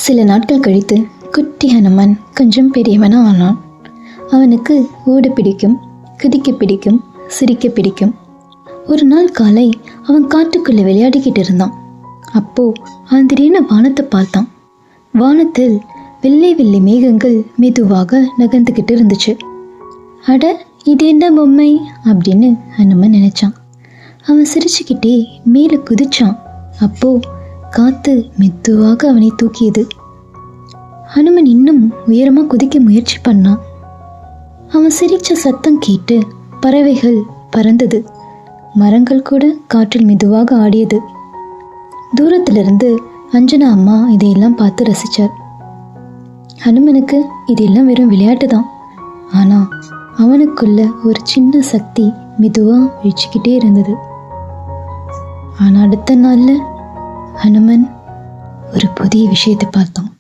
சில நாட்கள் கழித்து குட்டி ஹனுமான் கொஞ்சம் பெரியவனா ஆனான். அவனுக்கு ஓட பிடிக்கும், குதிக்க பிடிக்கும், சிரிக்க பிடிக்கும். ஒரு நாள் காலை அவன் காட்டுக்குள்ளே விளையாடிக்கிட்டு இருந்தான். அப்போ அவன் திடீர்னு வானத்தை பார்த்தான். வானத்தில் வெள்ளை வெள்ளை மேகங்கள் மெதுவாக நகர்ந்துக்கிட்டு இருந்துச்சு. அட, இது என்ன பொம்மை அப்படின்னு ஹனுமன் நினைச்சான். அவன் சிரிச்சுக்கிட்டே மேலே குதிச்சான். அப்போ காத்து மெதுவாக அவனை தூக்கியது. ஹனுமன் இன்னும் உயரமா குதிக்க முயற்சி பண்ணான். அவன் சிரிச்ச சத்தம் கேட்டு பறவைகள் பறந்தது. மரங்கள் கூட காற்றில் மெதுவாக ஆடியது. தூரத்திலிருந்து அஞ்சனா அம்மா இதையெல்லாம் பார்த்து ரசிச்சார். ஹனுமனுக்கு இதெல்லாம் வெறும் விளையாட்டு தான். ஆனா அவனுக்குள்ள ஒரு சின்ன சக்தி மெதுவா விழிச்சுக்கிட்டே இருந்தது. ஆனா அடுத்த நாள்ல ஹனுமன் ஒரு புதிய விஷயத்தை பார்த்தான்.